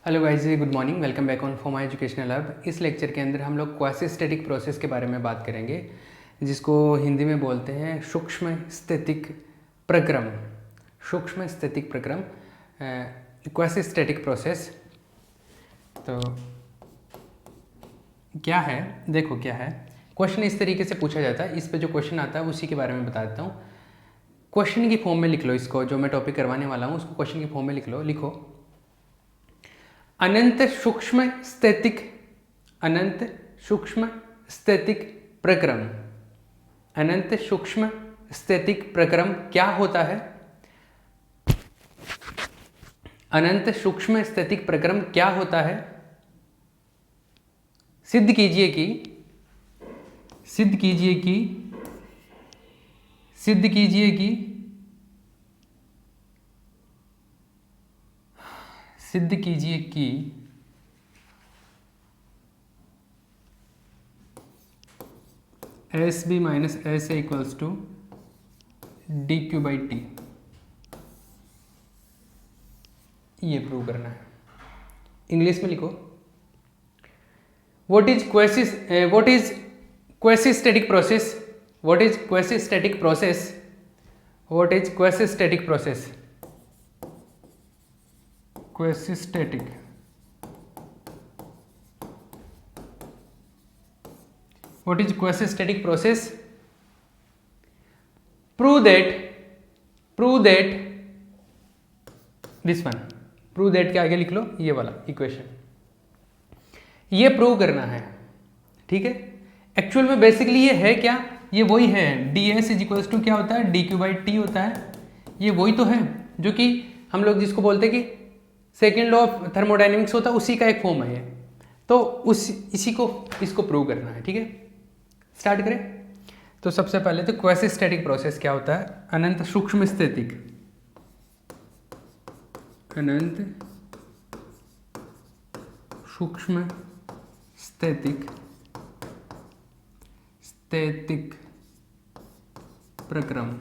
Hello guys, good morning. Welcome back on for my educational hub. इस lecture के अंदर हम लोग क्वासी स्टैटिक प्रोसेस के बारे में बात करेंगे, जिसको हिंदी में बोलते हैं सूक्ष्म स्थितिक प्रक्रम। सूक्ष्म स्थितिक प्रक्रम, क्वासी स्टैटिक प्रोसेस। तो क्या है, देखो क्या है। क्वेश्चन इस तरीके से पूछा जाता है, इस पे जो क्वेश्चन आता है उसी के बारे में बता देता हूँ। क्वेश्चन की फॉर्म में लिख लो इसको, जो मैं टॉपिक करवाने वाला हूँ उसको क्वेश्चन की फॉर्म में लिख लो। लिखो अनंत सूक्ष्म स्थितिक प्रक्रम। अनंत सूक्ष्म स्थितिक प्रक्रम क्या होता है? अनंत सूक्ष्म स्थितिक प्रक्रम क्या होता है? सिद्ध कीजिए कि सिद्ध कीजिए कि S B minus S A equals to D Q by T. ये प्रूव करना है। इंग्लिश में लिखो, what is quasi static process. What is quasi static process? What is quasi static process? Quasi static, what is quasi-static process? Prove that this one, prove that के आगे लिख लो ये वाला इक्वेशन, ये प्रूव करना है। ठीक है, एक्चुअल में बेसिकली ये है क्या? ये वही है, D S is equals to क्या होता है? डी क्यू बाई टी होता है। ये वही तो है जो कि हम लोग जिसको बोलते हैं कि सेकेंड लॉ ऑफ थर्मोडाइनमिक्स होता है, उसी का एक फॉर्म है ये। तो इसको प्रूव करना है। ठीक है, स्टार्ट करें। तो सबसे पहले तो क्वासी स्टैटिक प्रोसेस क्या होता है? अनंत सूक्ष्म स्थितिक, अनंत सूक्ष्म स्थितिक प्रक्रम,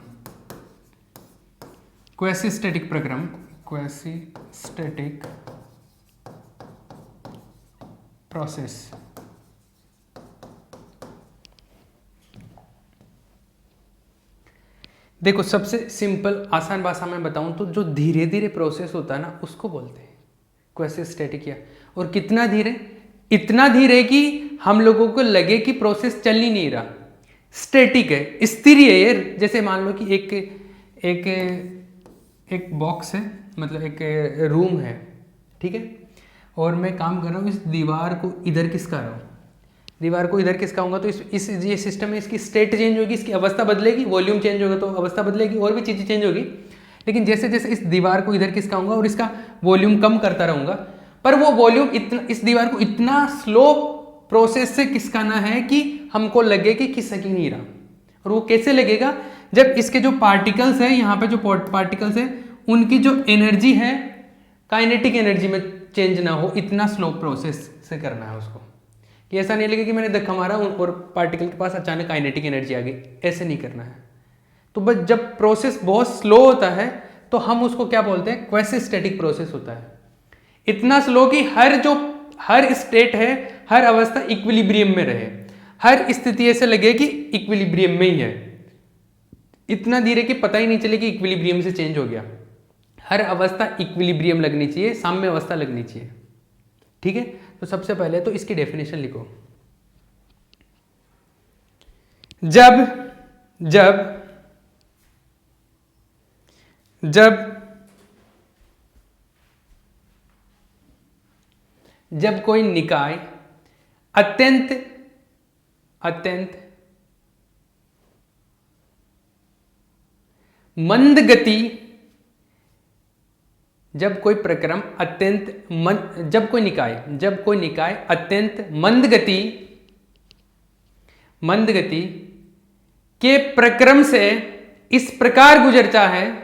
क्वासी स्टैटिक प्रक्रम, क्वासी स्टैटिक प्रोसेस। देखो, सबसे सिंपल आसान भाषा में बताऊं तो जो धीरे धीरे प्रोसेस होता है ना, उसको बोलते हैं क्वासी स्टैटिक। किया और कितना धीरे? इतना धीरे कि हम लोगों को लगे कि प्रोसेस चल ही नहीं रहा, स्टैटिक है, स्थिर है ये। जैसे मान लो कि एक बॉक्स है, मतलब एक रूम है, ठीक है, और मैं काम कर रहा हूँ, इस दीवार को इधर खिसका रहा हूँ। दीवार को इधर खिसकाऊंगा तो ये सिस्टम में इसकी स्टेट चेंज होगी, इसकी अवस्था बदलेगी, वॉल्यूम चेंज होगा तो अवस्था बदलेगी, और भी चीज़ें चेंज होगी। लेकिन जैसे जैसे इस दीवार को इधर खिसकाऊंगा और इसका वॉल्यूम कम करता रहूंगा, पर वो वॉल्यूम इस दीवार को इतना स्लो प्रोसेस से खिसकाना है कि हमको लगे कि खिसक ही नहीं रहा। और वो कैसे लगेगा? जब इसके जो पार्टिकल्स है, यहाँ पे जो पार्टिकल्स है, उनकी जो एनर्जी है काइनेटिक एनर्जी में चेंज ना हो, इतना स्लो प्रोसेस से करना है उसको। कि ऐसा नहीं लगे कि मैंने धक्का मारा और पार्टिकल के पास अचानक काइनेटिक एनर्जी आ गई, ऐसे नहीं करना है। तो बस जब प्रोसेस बहुत स्लो होता है तो हम उसको क्या बोलते हैं? क्वासी स्टैटिक प्रोसेस होता है। इतना स्लो कि हर स्टेट है, हर अवस्था इक्विलिब्रियम में रहे, हर स्थिति ऐसे लगे कि इक्विलिब्रियम में ही है। इतना धीरे कि पता ही नहीं चले कि इक्विलिब्रियम से चेंज हो गया। हर अवस्था इक्विलिब्रियम लगनी चाहिए, साम्य अवस्था लगनी चाहिए। ठीक है, तो सबसे पहले तो इसकी डेफिनेशन लिखो। जब कोई निकाय अत्यंत मंद गति, जब कोई निकाय अत्यंत मंद गति के प्रक्रम से इस प्रकार गुजरता है।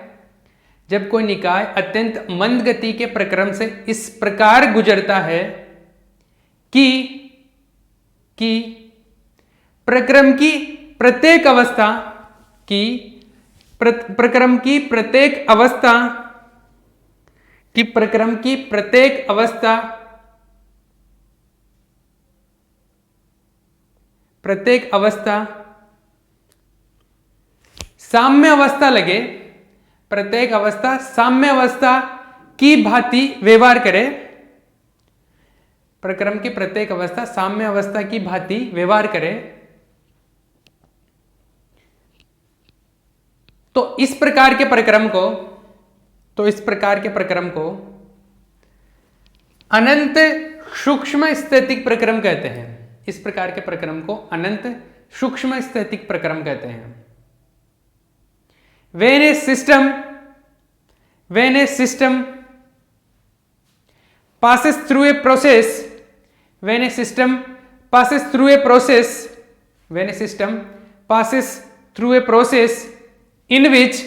जब कोई निकाय अत्यंत मंद गति के प्रक्रम से इस प्रकार गुजरता है कि प्रक्रम की प्रत्येक अवस्था कि प्रक्रम की प्रत्येक अवस्था साम्य अवस्था लगे, प्रत्येक अवस्था साम्य अवस्था की भांति व्यवहार करे, प्रक्रम की प्रत्येक अवस्था साम्य अवस्था की भांति व्यवहार करे, तो इस प्रकार के प्रक्रम को अनंत सूक्ष्म स्थैतिक प्रक्रम कहते हैं। इस प्रकार के प्रक्रम को अनंत सूक्ष्म स्थैतिक प्रक्रम कहते हैं। When a system passes through a process, when a system passes through a process in which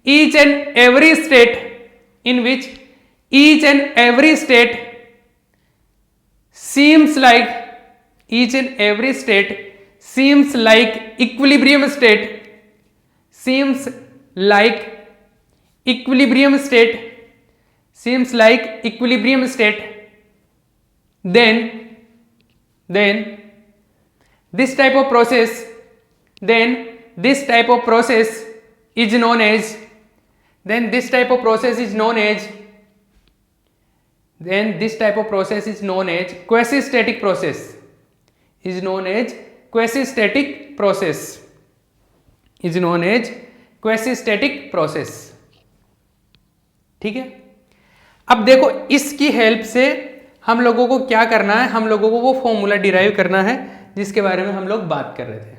each and every state seems like equilibrium state, then this type of process is known as quasi-static process, ठीक है। अब देखो इसकी help से हम लोगों को क्या करना है, हम लोगों को वो फॉर्मूला डिराइव करना है जिसके बारे में हम लोग बात कर रहे थे,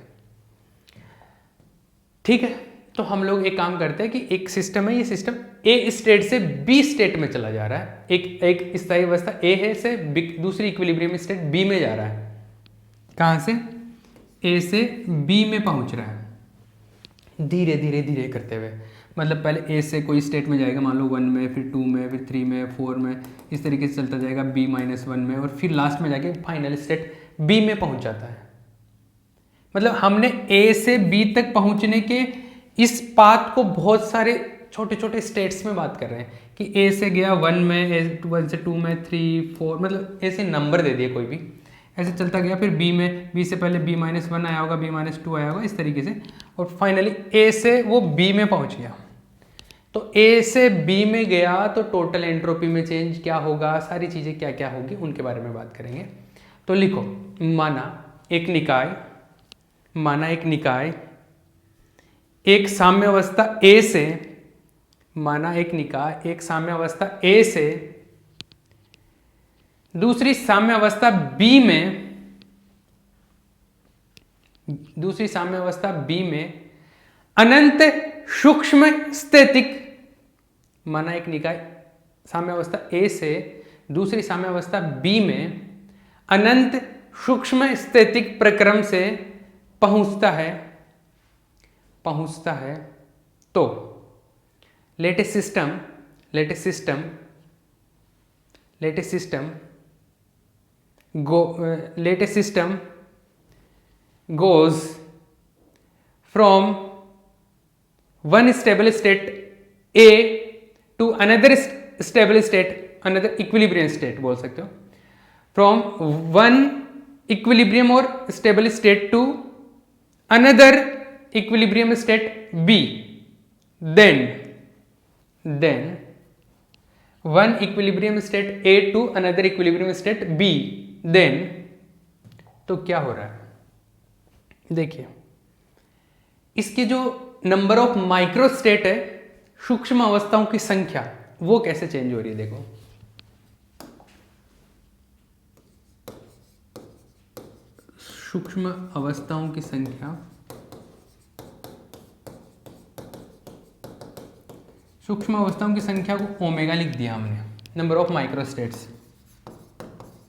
ठीक है। तो हम लोग एक काम करते हैं कि एक सिस्टम है, ये सिस्टम ए स्टेट से बी स्टेट में चला जा रहा है, एक स्थायी अवस्था ए है से दूसरी इक्विलिब्रियम स्टेट बी में जा रहा है। कहां से? ए से बी में पहुंच रहा है, धीरे धीरे धीरे करते हुए। मतलब पहले ए से कोई स्टेट में जाएगा, मान लो 1 में, फिर 2 में, फिर 3 में, 4 में, इस तरीके से चलता जाएगा B-1 में, और फिर लास्ट में जाके फाइनल स्टेट बी में पहुंच जाता है। मतलब हमने ए से बी तक पहुंचने के इस पाथ को बहुत सारे छोटे छोटे स्टेट्स में बात कर रहे हैं कि ए से गया 1 में, 1 से 2 में, 3, 4, मतलब ऐसे नंबर दे दिए कोई भी, ऐसे चलता गया। फिर बी में, बी से पहले B-1 आया होगा, B-2 आया होगा, इस तरीके से, और फाइनली ए से वो बी में पहुंच गया। तो ए से बी में गया तो टोटल एंट्रोपी में चेंज क्या होगा, सारी चीज़ें क्या क्या होगी उनके बारे में बात करेंगे। तो लिखो, माना एक निकाय एक साम्य अवस्था ए से, माना एक निकाय एक साम्य अवस्था ए से दूसरी साम्य अवस्था बी में अनंत सूक्ष्म स्थैतिक, माना एक निकाय साम्य अवस्था ए से दूसरी साम्य अवस्था बी में अनंत सूक्ष्म स्थैतिक प्रक्रम से पहुंचता है, तो let a system goes from one stable state A to another stable state, another equilibrium state बोल सकते हो, from one equilibrium or stable state to another equilibrium state B, then one equilibrium state A to another equilibrium state B, then तो क्या हो रहा है? देखिए, इसके जो नंबर ऑफ माइक्रो स्टेट है, सूक्ष्म अवस्थाओं की संख्या, वो कैसे चेंज हो रही है। देखो, सूक्ष्म अवस्थाओं की संख्या, सूक्ष्म अवस्थाओं की संख्या को ओमेगा लिख दिया हमने, number of micro states,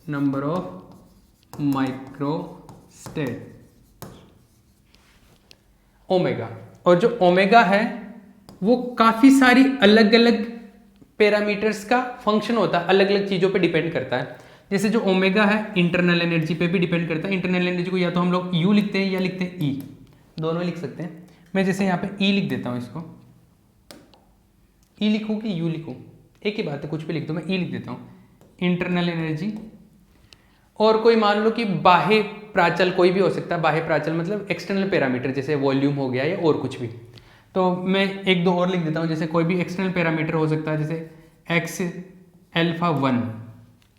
number of micro state omega. और जो ओमेगा है वो काफ़ी सारी अलग अलग पैरामीटर्स का फंक्शन होता है, अलग अलग चीज़ों पे डिपेंड करता है। जैसे जो ओमेगा है इंटरनल एनर्जी पे भी डिपेंड करता है। इंटरनल एनर्जी को या तो हम लोग यू लिखते हैं या लिखते हैं ई, दोनों लिख सकते हैं। मैं जैसे यहाँ पे ई लिख देता हूँ इसको, ई लिखूँ कि यू लिखूँ, एक ही बात है, कुछ भी लिख दो, मैं ई लिख देता हूँ। इंटरनल एनर्जी, और कोई मान लो कि बाह्य प्राचल कोई भी हो सकता है, बाह्य प्राचल मतलब एक्सटर्नल पैरामीटर, जैसे वॉल्यूम हो गया या और कुछ भी। तो मैं एक दो और लिख देता हूँ, जैसे कोई भी एक्सटर्नल पैरामीटर हो सकता है, जैसे एक्स अल्फा 1।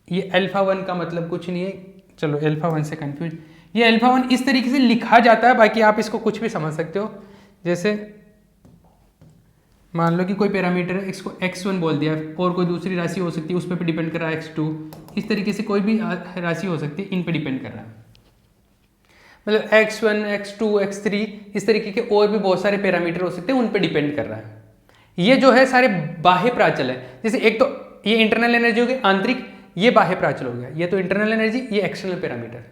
ये अल्फा 1 का मतलब कुछ नहीं है, चलो अल्फा 1 से कंफ्यूज, ये अल्फा 1 इस तरीके से लिखा जाता है, बाकी आप इसको कुछ भी समझ सकते हो। जैसे मान लो कि कोई पैरामीटर है, इसको x1 बोल दिया, और कोई दूसरी राशि हो सकती है, उस पर भी डिपेंड कर रहा है x2, इस तरीके से कोई भी राशि हो सकती है, इन पे डिपेंड कर रहा है। मतलब x1, x2, x3 इस तरीके के और भी बहुत सारे पैरामीटर हो सकते हैं, उन पे डिपेंड कर रहा है। ये जो है सारे बाह्य प्राचल है, जैसे एक तो ये इंटरनल एनर्जी हो गई आंतरिक, ये बाह्य प्राचल हो गया, ये तो इंटरनल एनर्जी, ये एक्सटर्नल पैरामीटर।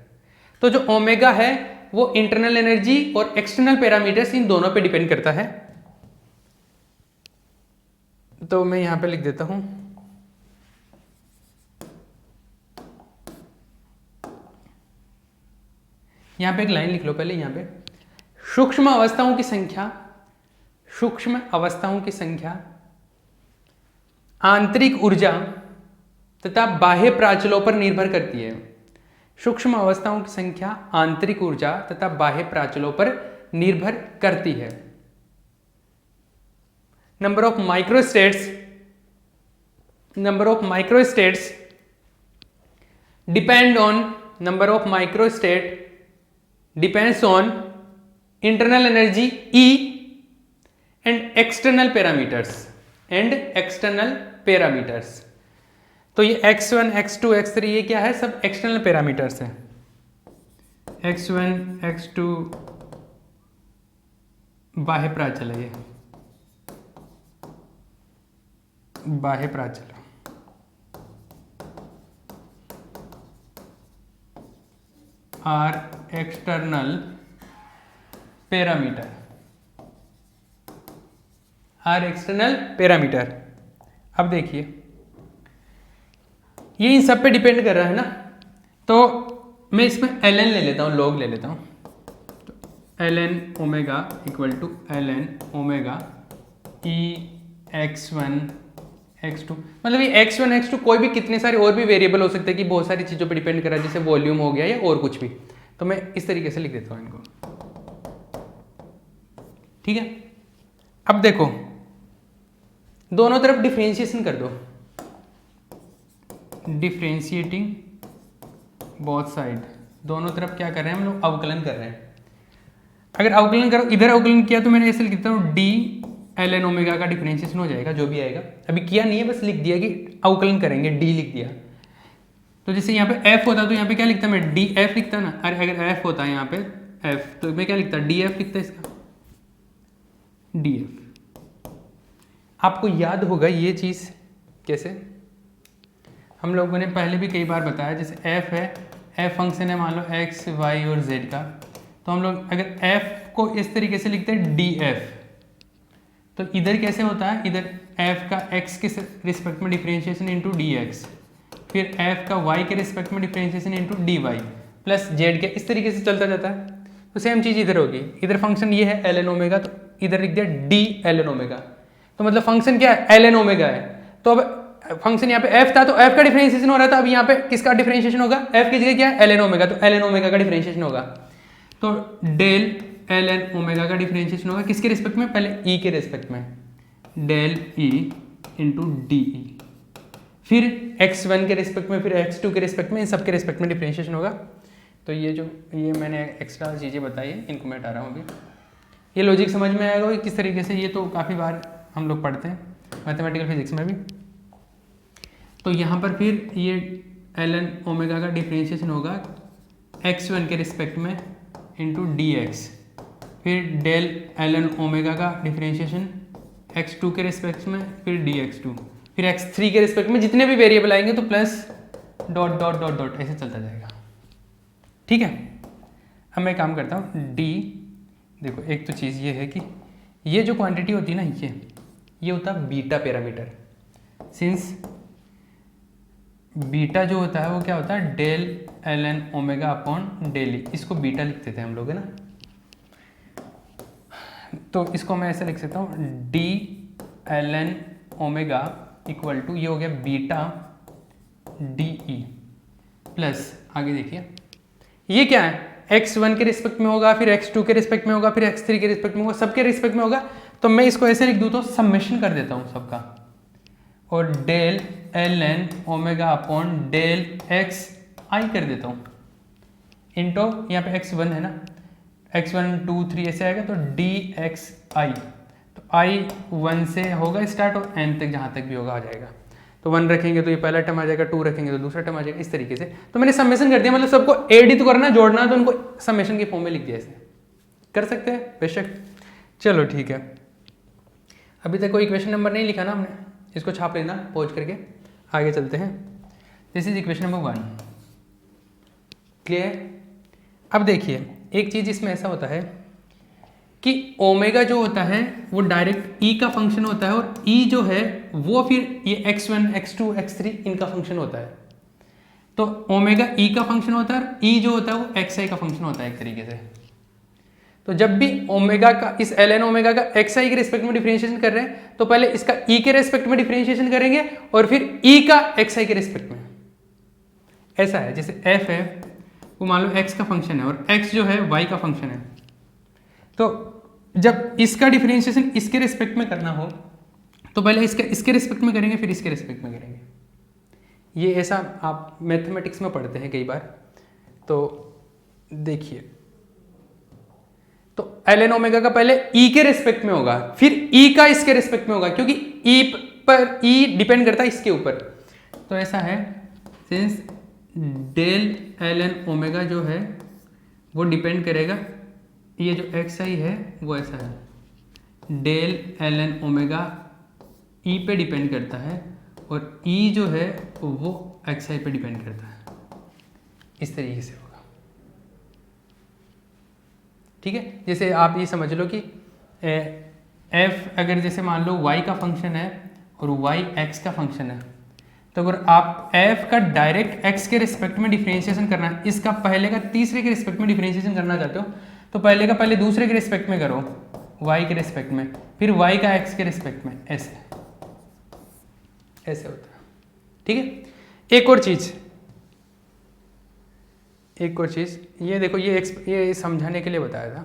तो जो ओमेगा है वो इंटरनल एनर्जी और एक्सटर्नल पैरामीटर्स इन दोनों पे डिपेंड करता है। तो मैं यहां पे लिख देता हूं, यहां पे एक लाइन लिख लो पहले, यहां पे सूक्ष्म अवस्थाओं की संख्या, सूक्ष्म अवस्थाओं की संख्या आंतरिक ऊर्जा तथा बाह्य प्राचलों पर निर्भर करती है। सूक्ष्म अवस्थाओं की संख्या आंतरिक ऊर्जा तथा बाह्य प्राचलों पर निर्भर करती है। Number of microstates depend on number of microstate depends on internal energy E and external parameters. तो ये x1, x2, x3 ये क्या है, सब एक्सटर्नल पैरामीटर्स हैं। x1, x2 बाह्य प्राचल है, ये बाह्य प्राचल, आर एक्सटर्नल पैरामीटर। अब देखिए ये इन सब पे डिपेंड कर रहा है ना, तो मैं इसमें ln ले लेता हूँ, log ले लेता हूँ। तो ln omega equal to ln omega e x1 x2, मतलब ये x1 x2 कोई भी कितने सारे और भी वेरिएबल हो सकते हैं कि बहुत सारी चीज़ों पे डिपेंड कर रहा है, जैसे वॉल्यूम हो गया या और कुछ भी। तो मैं इस तरीके से लिख देता हूँ इनको, ठीक है। अब देखो दोनों तरफ डिफरेंशिएशन कर दो, डिफरेंशिएटिंग बोथ साइड, दोनों तरफ क्या कर रहे हैं हम लोग, अवकलन कर रहे हैं। अगर अवकलन करो, इधर अवकलन किया तो मैंने ऐसे लिखता हूँ डी ln ओमेगा का डिफरेंशिएशन हो जाएगा, जो भी आएगा। अभी किया नहीं है, बस लिख दिया कि अवकलन करेंगे, डी लिख दिया। तो जैसे यहाँ पे f होता तो यहाँ पे क्या लिखता मैं, डी एफ लिखता ना। अरे अगर f होता है यहाँ पे f, तो मैं क्या लिखता, डी एफ लिखता इसका, डी एफ। आपको याद होगा ये चीज़ कैसे, हम लोगों ने पहले भी कई बार बताया। जैसे f है, f फंक्शन है मान लो x, y और z का, तो हम लोग अगर f को इस तरीके से लिखते हैं डी एफ, तो इधर कैसे होता है, इधर f का x के रिस्पेक्ट में डिफरेंशिएशन इंटू डी एक्स, फिर f का y के रिस्पेक्ट में differentiation into d y plus z के, इस तरीके से चलता जाता है। तो सेम चीज़ इधर होगी, इधर फंक्शन ये है ln ओमेगा, तो इधर लिख दिया डी ln ओमेगा, तो मतलब फंक्शन क्या है, ln ओमेगा है। तो अब फंक्शन यहाँ पे f था, तो f का डिफरेंशिएशन हो रहा था, अब यहाँ पे किसका डिफरेंशिएशन होगा, f की जगह क्या है, ln ओमेगा, तो ln ओमेगा का डिफरेंशिएशन होगा। तो डेल ln ओमेगा का डिफरेंशिएशन होगा किसके रिस्पेक्ट में, पहले e के रिस्पेक्ट में, del e into d e, फिर x1 के रिस्पेक्ट में, फिर x2 के रिस्पेक्ट में, इन सब के रिस्पेक्ट में डिफरेंशिएशन होगा। तो ये मैंने एक्स्ट्रा चीज़ें बताई है, इनको मैं हटा रहा हूँ अभी। ये लॉजिक समझ में आएगा कि किस तरीके से, ये तो काफ़ी बार हम लोग पढ़ते हैं मैथमेटिकल फिजिक्स में भी। तो यहाँ पर फिर ये ln ओमेगा का डिफरेंशिएशन होगा x1 के रिस्पेक्ट में इंटू डी एक्स, फिर डेल ln ओमेगा का डिफरेंशिएशन x2 के रिस्पेक्ट में, फिर dx2, फिर x3 के रिस्पेक्ट में, जितने भी वेरिएबल आएंगे तो plus dot dot dot dot ऐसे चलता जाएगा, ठीक है। अब मैं काम करता हूँ d, देखो एक तो चीज़ ये है कि ये जो क्वांटिटी होती है ना, ये होता है बीटा पैरामीटर। सिंस बीटा जो होता है वो क्या होता है, del ln omega upon del e, इसको बीटा लिखते थे हम लोग, है ना। तो इसको मैं ऐसे लिख सकता हूँ d ln omega equal to ये हो गया बीटा डी ई प्लस, आगे देखिए ये क्या है, x1 के रिस्पेक्ट में होगा, फिर x2 के रिस्पेक्ट में होगा, फिर x3 के रिस्पेक्ट में होगा, सबके रिस्पेक्ट में होगा। तो मैं इसको ऐसे लिख दूँ तो समेशन कर देता हूँ सबका, और del L N omega upon del X I कर देता हूँ इंटू यहाँ पे x1 है ना, x1 2 3 ऐसे आएगा तो डी एक्स आई, तो आई 1 से होगा स्टार्ट और n तक जहाँ तक भी होगा आ जाएगा। तो 1 रखेंगे तो ये पहला टर्म आ जाएगा, 2 रखेंगे तो दूसरा टर्म आ जाएगा, इस तरीके से। तो मैंने समेशन कर दिया, मतलब सबको एड ही तो करना, जोड़ना है, तो उनको समेशन के फॉर्म में लिख दिया। ऐसे कर सकते हैं बेशक। चलो ठीक है, अभी तक कोई इक्वेशन नंबर नहीं लिखा ना हमने, इसको छाप लेना पॉज करके, आगे चलते हैं। This is equation number 1, clear. अब देखिए एक चीज़ इसमें ऐसा होता है कि ओमेगा जो होता है वो डायरेक्ट ई का फंक्शन होता है, और ई जो है वो फिर ये x1 x2 x3 इनका फंक्शन होता है। तो ओमेगा ई का फंक्शन होता है और ई जो होता है वो xi का फंक्शन होता है एक तरीके से। तो जब भी ओमेगा का इस ln ओमेगा का xi के रिस्पेक्ट में डिफरेंशिएशन कर रहे हैं तो पहले इसका ई के रिस्पेक्ट में डिफरेंशिएशन करेंगे और फिर ई का xi के रिस्पेक्ट में। ऐसा है जैसे f है वो मान लो x का फंक्शन है और x जो है y का फंक्शन है, तो जब इसका डिफरेंशिएशन इसके रिस्पेक्ट में करना हो तो पहले इसके रिस्पेक्ट में करेंगे, फिर इसके रिस्पेक्ट में करेंगे। ये ऐसा आप मैथमेटिक्स में पढ़ते हैं कई बार। तो देखिए, तो ln ओमेगा का पहले e के रिस्पेक्ट में होगा, फिर e का इसके रिस्पेक्ट में होगा, क्योंकि e डिपेंड करता है इसके ऊपर। तो ऐसा है, सिंस डेल ln ओमेगा जो है वो डिपेंड करेगा, ये जो xi है वो ऐसा है, डेल ln ओमेगा e पे डिपेंड करता है और e जो है वो xi पे डिपेंड करता है। इस तरीके से होगा, ठीक है। जैसे आप ये समझ लो कि f अगर जैसे मान लो y का फंक्शन है और y x का फंक्शन है, तो अगर आप f का डायरेक्ट x के रिस्पेक्ट में डिफरेंशिएशन करना है, इसका पहले का तीसरे के रिस्पेक्ट में डिफरेंशिएशन करना चाहते हो तो पहले का पहले दूसरे के रिस्पेक्ट में करो, y के रिस्पेक्ट में, फिर y का x के रिस्पेक्ट में, ऐसे ऐसे होता है, ठीक है। एक और चीज़ ये देखो, ये समझाने के लिए बताया था।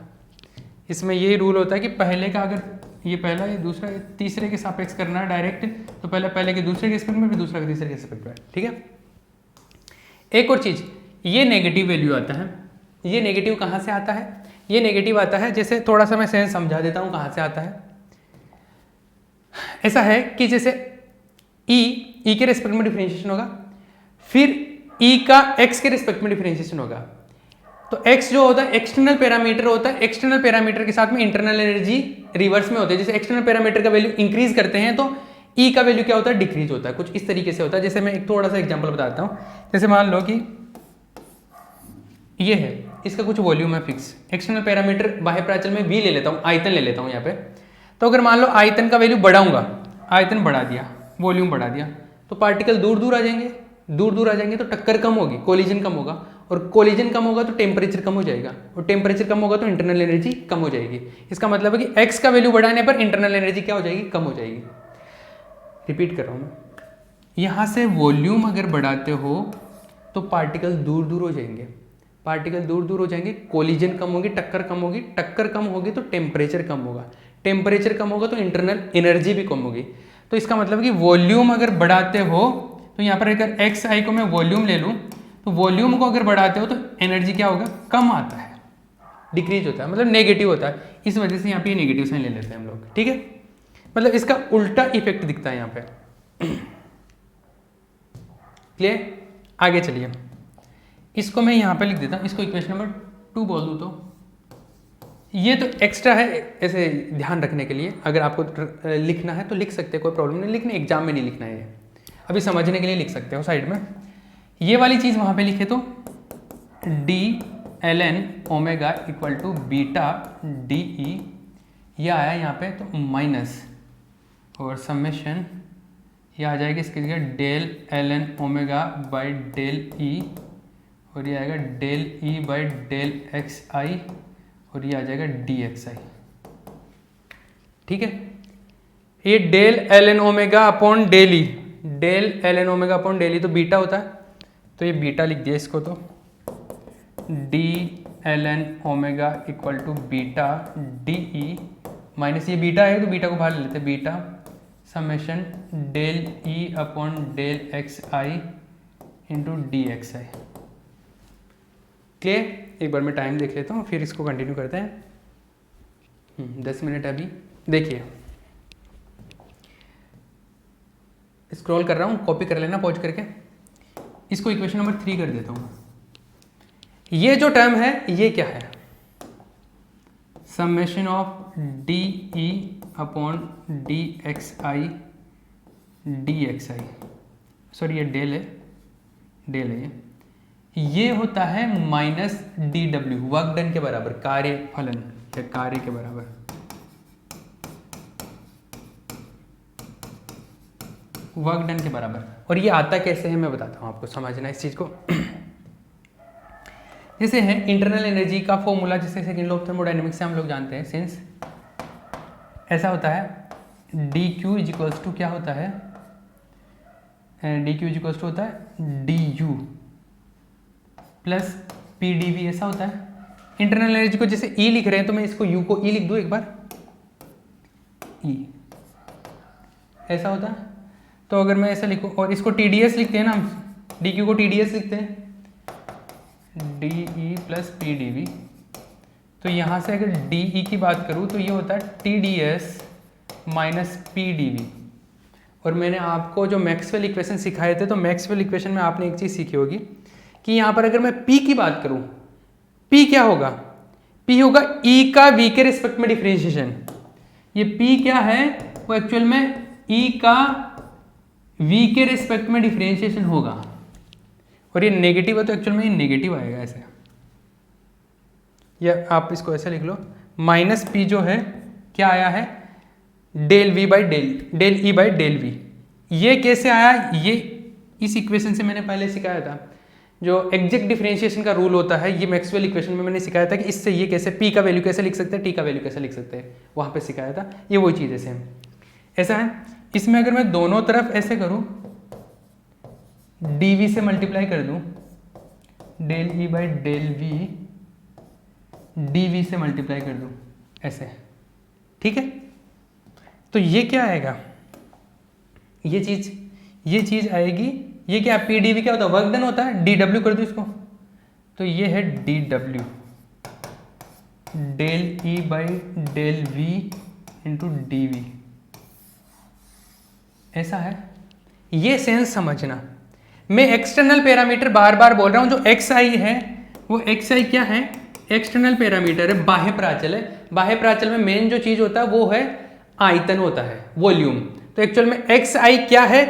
इसमें ये रूल होता है कि पहले का अगर ये पहला ये दूसरा ये तीसरे के सापेक्ष करना है डायरेक्ट, तो पहले के दूसरे के रिस्पेक्ट में, फिर दूसरा के तीसरे के रिस्पेक्ट में, ठीक है। एक और चीज़, ये नेगेटिव वैल्यू आता है। ये नेगेटिव कहाँ से आता है? ये नेगेटिव आता है, जैसे थोड़ा सा मैं सेंस समझा देता हूँ कहाँ से आता है। ऐसा है कि जैसे ई के रिस्पेक्ट में डिफरेंशिएशन होगा, फिर ई का एक्स के रिस्पेक्ट में डिफरेंशिएशन होगा। तो एक्स जो होता है एक्सटर्नल पैरामीटर होता है, एक्सटर्नल पैरामीटर के साथ में इंटरनल एनर्जी रिवर्स में होती है। जैसे एक्सटर्नल पैरामीटर का वैल्यू इंक्रीज करते हैं तो ई का वैल्यू क्या होता है? डिक्रीज होता है। कुछ इस तरीके से होता है। जैसे मैं एक थोड़ा सा एग्जांपल बताता हूँ। जैसे मान लो कि ये है, इसका कुछ वॉल्यूम है फिक्स, एक्सटर्नल पैरामीटर बाह्य प्राचल में वी ले लेता हूँ, आयतन ले लेता हूँ यहाँ पे। तो अगर मान लो आयतन का वैल्यू बढ़ाऊंगा, आयतन बढ़ा दिया, वॉल्यूम बढ़ा दिया, तो पार्टिकल दूर दूर आ जाएंगे, दूर दूर आ जाएंगे तो टक्कर कम होगी, कोलिजन कम होगा, और कोलिजन कम होगा तो टेम्परेचर कम हो जाएगा, और टेम्परेचर कम होगा तो इंटरनल एनर्जी कम हो जाएगी। इसका मतलब है कि एक्स का वैल्यू बढ़ाने पर इंटरनल एनर्जी क्या हो जाएगी? कम हो जाएगी। रिपीट कर रहा हूँ मैं, यहाँ से वॉल्यूम अगर बढ़ाते हो तो पार्टिकल दूर दूर हो जाएंगे, पार्टिकल दूर दूर हो जाएंगे, कोलिजन कम होगी, टक्कर कम होगी, टक्कर कम होगी तो टेम्परेचर कम होगा, टेम्परेचर कम होगा तो इंटरनल एनर्जी भी कम होगी। तो इसका मतलब कि वॉल्यूम अगर बढ़ाते हो तो यहाँ पर अगर एक्स आई को मैं वॉल्यूम ले लूँ तो वॉल्यूम को अगर बढ़ाते हो तो एनर्जी क्या होगा? कम आता है, डिक्रीज होता है, मतलब नेगेटिव होता है। इस वजह से यहाँ पे नेगेटिव साइन ले लेते हैं हम लोग, ठीक है। मतलब इसका उल्टा इफेक्ट दिखता है यहाँ पे। क्लियर? आगे चलिए, इसको मैं यहाँ पे लिख देता हूँ, इसको इक्वेशन नंबर 2 बोल दूँ तो ये तो एक्स्ट्रा है ऐसे ध्यान रखने के लिए। अगर आपको लिखना है तो लिख सकते हैं, कोई प्रॉब्लम नहीं, लिखने एग्जाम में नहीं लिखना है, ये अभी समझने के लिए लिख सकते हो साइड में। ये वाली चीज़ वहाँ पे लिखे तो D L N omega equal to beta D e, ये आया यहाँ पे तो माइनस और समेशन ये आ जाएगी इसकी जगह del L N omega by del E, और ये आएगा del E by del X I, और ये आ जाएगा डी एक्स आई, ठीक है। ये del L N omega upon del E, del L N omega upon del E तो बीटा होता है, तो ये बीटा लिख दिया इसको, तो D L N omega equal to beta D E minus, ये बीटा है तो बीटा को बाहर ले लेते हैं, beta summation del E upon del X I into D X I. Clear? एक बार मैं टाइम देख लेता हूँ फिर इसको कंटिन्यू करते हैं। 10 मिनट अभी। देखिए स्क्रॉल कर रहा हूँ, कॉपी कर लेना पॉज करके। इसको इक्वेशन नंबर 3 कर देता हूँ। ये जो टर्म है ये क्या है? Summation of D E upon D X I D X I, sorry ये डेल है, डेल है ये होता है minus D W, work done के बराबर, कार्य फलन या कार्य के बराबर। वर्क डन के बराबर। और ये आता कैसे है मैं बताता हूँ आपको, समझना इस चीज को। जैसे है इंटरनल एनर्जी का फॉर्मूला, जैसे सेकंड लॉ ऑफ थर्मोडायनेमिक्स से हम लोग जानते हैं, सिंस ऐसा होता है d q is equals to क्या होता है, d q is equals to होता है d u plus p d v, ऐसा होता है। इंटरनल एनर्जी को जैसे ई लिख रहे हैं तो मैं इसको यू को ई लिख दूं एक बार, ई ऐसा होता है। तो अगर मैं ऐसा लिखूं और इसको टी डी एस लिखते हैं ना हम, डी क्यू को टी डी एस लिखते हैं, d e plus p d v. तो यहाँ से अगर डी ई की बात करूँ तो ये होता है t d s minus p d v. और मैंने आपको जो मैक्सवेल इक्वेशन सिखाए थे, तो मैक्सवेल इक्वेशन में आपने एक चीज़ सीखी होगी कि यहाँ पर अगर मैं P की बात करूँ, P क्या होगा? P होगा E का V के रिस्पेक्ट में डिफरेंशिएशन। ये P क्या है? वो एक्चुअल में E का V के रिस्पेक्ट में डिफरेंशिएशन होगा। और ये नेगेटिव है तो एक्चुअल में ये नेगेटिव आएगा ऐसे, या आप इसको ऐसे लिख लो, माइनस P जो है क्या आया है? Del V by del E by del V। ये कैसे आया? ये इस इक्वेशन से मैंने पहले सिखाया था, जो एग्जैक्ट डिफरेंशिएशन का रूल होता है, ये मैक्सवेल इक्वेशन में मैंने सिखाया था कि इससे ये कैसे P का वैल्यू कैसे लिख सकते हैं, T का वैल्यू कैसे लिख सकते हैं, वहाँ पे सिखाया था। ये वही चीज़ है सेम, ऐसा है। इसमें अगर मैं दोनों तरफ ऐसे करूँ, डी वी से मल्टीप्लाई कर दूँ, del E by del v d v से मल्टीप्लाई कर दूँ ऐसे, ठीक है। तो ये क्या आएगा? ये चीज़ आएगी, ये क्या पी डी वी क्या होता है? वर्क डन होता है। डी डब्ल्यू कर दो इसको, तो ये है डी डब्ल्यू del E by del we into D v, ऐसा है। ये सेंस समझना। मैं एक्सटर्नल पैरामीटर बार बार बोल रहा हूं, जो एक्स आई है वो एक्स आई क्या है? एक्सटर्नल पैरामीटर है, बाह्य प्राचल है। बाह्य प्राचल में मेन जो चीज होता है वो है आयतन होता है, वॉल्यूम। तो एक्चुअल में एक्स आई क्या है?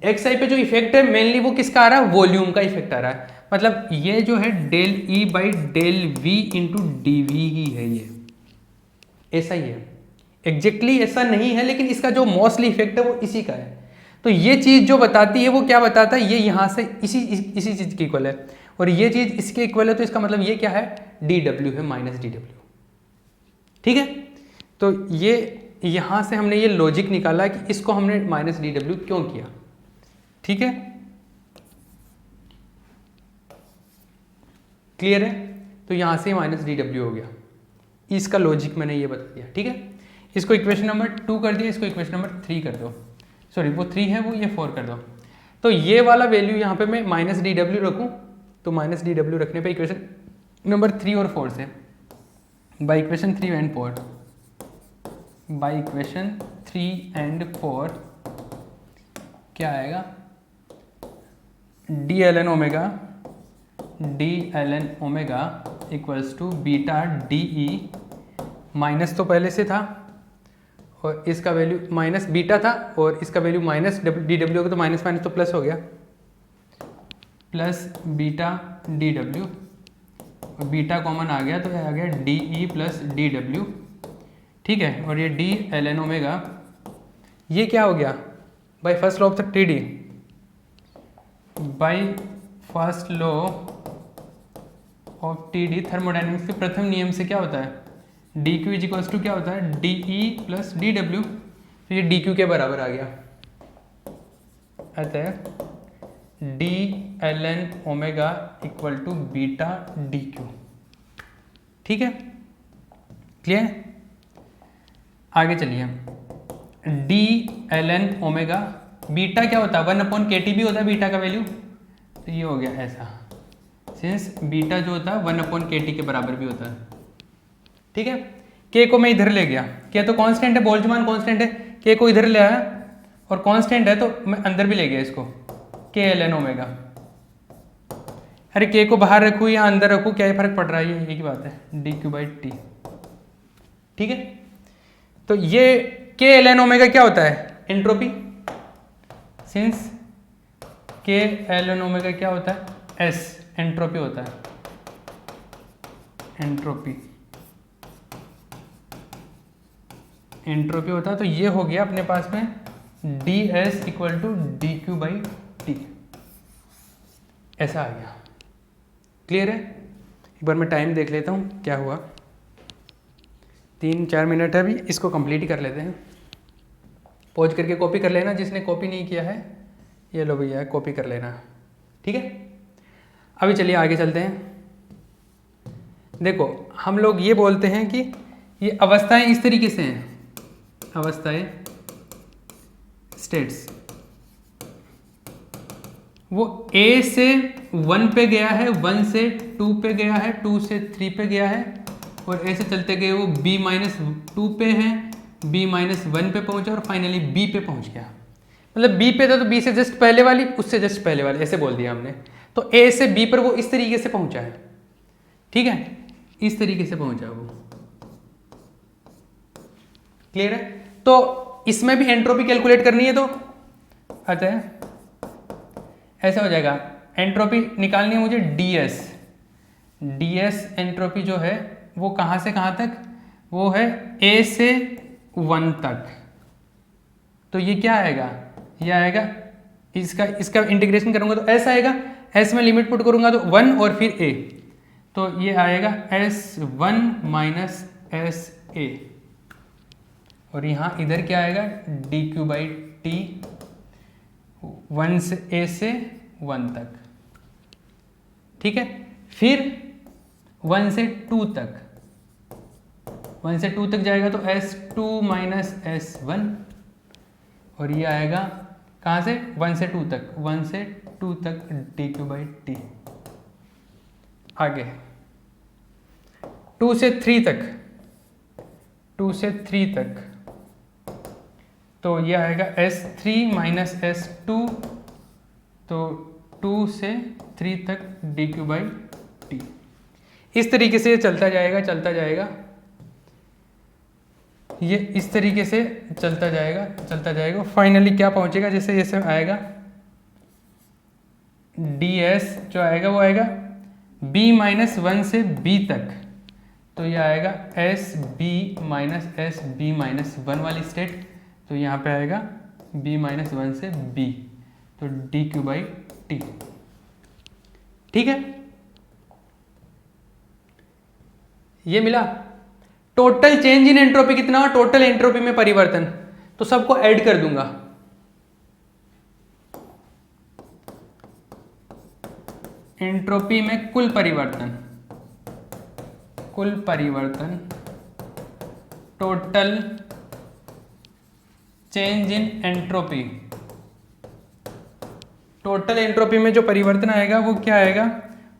एक्स आई पे जो इफेक्ट है मेनली वो किसका आ रहा है? वॉल्यूम का इफेक्ट आ रहा है। मतलब ये जो है del E by del we into D V ही है, ये ऐसा ही है। एग्जैक्टली ऐसा नहीं है, लेकिन इसका जो मोस्टली इफेक्ट है वो इसी का है। तो ये चीज जो बताती है वो क्या बताता है? ये यहाँ से इसी चीज की इक्वल है, और ये चीज इसके इक्वल है, तो इसका मतलब ये क्या है? डी डब्ल्यू है, माइनस डी डब्ल्यू, ठीक है। तो ये यहाँ से हमने ये लॉजिक निकाला कि इसको हमने माइनस डी डब्ल्यू क्यों किया, ठीक है। क्लियर है? तो यहाँ से माइनस डी डब्ल्यू हो गया, इसका लॉजिक मैंने ये बता दिया, ठीक है। इसको इक्वेशन नंबर 2 कर दिया, इसको इक्वेशन नंबर 3 कर दो, सॉरी वो 3 है, वो ये 4 कर दो। तो ये वाला वैल्यू यहाँ पे मैं माइनस डी डब्ल्यू रखूँ, तो माइनस डी डब्ल्यू रखने पे इक्वेशन नंबर 3 और 4 से, by equation 3 and 4, by equation 3 and 4 क्या आएगा? D L N omega equals to beta D E, minus तो पहले से था और इसका वैल्यू माइनस बीटा था और इसका वैल्यू माइनस डी डब्ल्यू होगा, तो माइनस माइनस तो प्लस हो गया, प्लस बीटा डी डब्ल्यू, और बीटा कॉमन आ गया तो ये आ गया D e plus d W, ठीक है। और ये डी एल एन ओमेगा, ये क्या हो गया? By first law of the t d, by first law of t d, thermodynamics के प्रथम नियम से क्या होता है? D q is equals to क्या होता है? डी ई प्लस डी डब्ल्यू। तो ये डी क्यू के बराबर आ गया। अतः d L N omega equal to beta d q. ठीक है, क्लियर? आगे चलिए, d L N omega, beta क्या होता है 1/KT भी होता है बीटा का वैल्यू, तो ये हो गया ऐसा, सिंस बीटा जो होता है 1/KT के बराबर भी होता है। ठीक है, के को मैं इधर ले गया, के तो कांस्टेंट है, बोल्ट्जमान कांस्टेंट है, के को इधर ले आया और कांस्टेंट है तो मैं अंदर भी ले गया इसको, के एल एन ओमेगा। अरे के को बाहर रखूँ या अंदर रखूँ, क्या फर्क पड़ रहा है, ये एक ही बात है, डी क्यू बाई टी। ठीक है, तो ये के एल एन ओमेगा क्या होता है, एंट्रोपी, सिंस के एल एन ओमेगा क्या होता है, एस, एंट्रोपी होता है, एंट्रोपी, एंट्रोपी होता है। तो ये हो गया अपने पास में d s equal to D Q by t, ऐसा आ गया। क्लियर है? एक बार मैं टाइम देख लेता हूँ क्या हुआ, 3-4 मिनट है अभी, इसको कंप्लीट ही कर लेते हैं। पॉज करके कॉपी कर लेना, जिसने कॉपी नहीं किया है ये लो भैया कॉपी कर लेना। ठीक है, अभी चलिए आगे चलते हैं। देखो हम लोग ये बोलते हैं कि ये अवस्थाएं इस तरीके से हैं, अवस्थाएं, स्टेट्स, वो ए से 1 पे गया है, 1 से 2 पे गया है, 2 से 3 पे गया है, और ऐसे चलते गए वो b-2 पे है, b-1 पे पहुंचा और फाइनली b पे पहुंच गया। मतलब b पे था तो b से जस्ट पहले वाली, उससे जस्ट पहले वाली, ऐसे बोल दिया हमने। तो a से b पर वो इस तरीके से पहुंचा है। ठीक है, इस तरीके से पहुंचा वो। क्लियर है? तो इसमें भी एंट्रोपी कैलकुलेट करनी है, तो अतः ऐसा हो जाएगा, एंट्रोपी निकालनी है मुझे ds, ds एंट्रोपी जो है वो कहाँ से कहाँ तक, वो है a से 1 तक। तो ये क्या आएगा, ये आएगा, इसका इंटीग्रेशन करूंगा तो ऐसा आएगा, s में लिमिट पुट करूंगा तो 1 और फिर a, तो ये आएगा s1 माइनस एस ए, और यहाँ इधर क्या आएगा डी क्यू बाई टी, 1 से a से 1 तक। ठीक है, फिर 1 से 2 तक, 1 से 2 तक जाएगा तो s2 माइनस s1, और ये आएगा कहाँ से 1 से 2 तक, 1 से 2 तक डी क्यू बाई टी। आगे 2 से 3 तक, 2 से 3 तक, तो ये आएगा s3 माइनस s2, तो 2 से 3 तक डी क्यू बाई टी। इस तरीके से चलता जाएगा, चलता जाएगा, ये इस तरीके से चलता जाएगा, चलता जाएगा, फाइनली क्या पहुंचेगा, जैसे ये सब आएगा ds जो आएगा वो आएगा b-1 से b तक, तो ये आएगा sb माइनस sb-1 वाली स्टेट, तो यहाँ पे आएगा b-1 से b, तो डी क्यू बाई टी। ठीक है, ये मिला। टोटल चेंज इन एंट्रोपी कितना, टोटल एंट्रोपी में परिवर्तन, तो सबको ऐड कर दूंगा। एंट्रोपी में कुल परिवर्तन, कुल परिवर्तन, total change in entropy, total entropy में जो परिवर्तन आएगा वो क्या आएगा,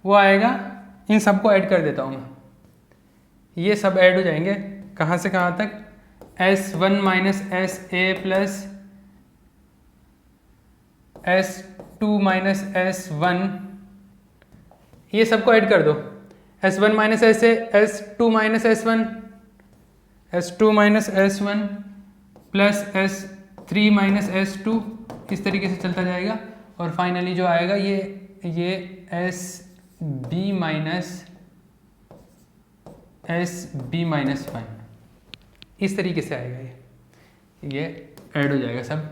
वो आएगा, इन सबको ऐड कर देता हूं मैं, ये सब ऐड हो जाएंगे, कहाँ से कहाँ तक, s1 माइनस एस ए प्लस s2 माइनस s1, ये सबको ऐड कर दो, s1 माइनस एस ए, s2 minus s1, s2 minus s1 plus s3 minus s2, इस तरीके से चलता जाएगा, और फाइनली जो आएगा ये sb माइनस 1, इस तरीके से आएगा, ये ऐड हो जाएगा सब।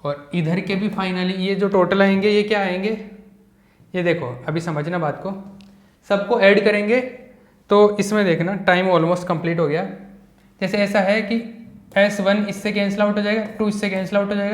और इधर के भी फाइनली ये जो टोटल आएंगे ये क्या आएंगे, ये देखो अभी समझना बात को, सबको ऐड करेंगे तो इसमें देखना टाइम ऑलमोस्ट कंप्लीट हो गया। जैसे ऐसा है कि S1 इससे कैंसिल आउट हो जाएगा, 2 इससे कैंसिल आउट हो जाएगा,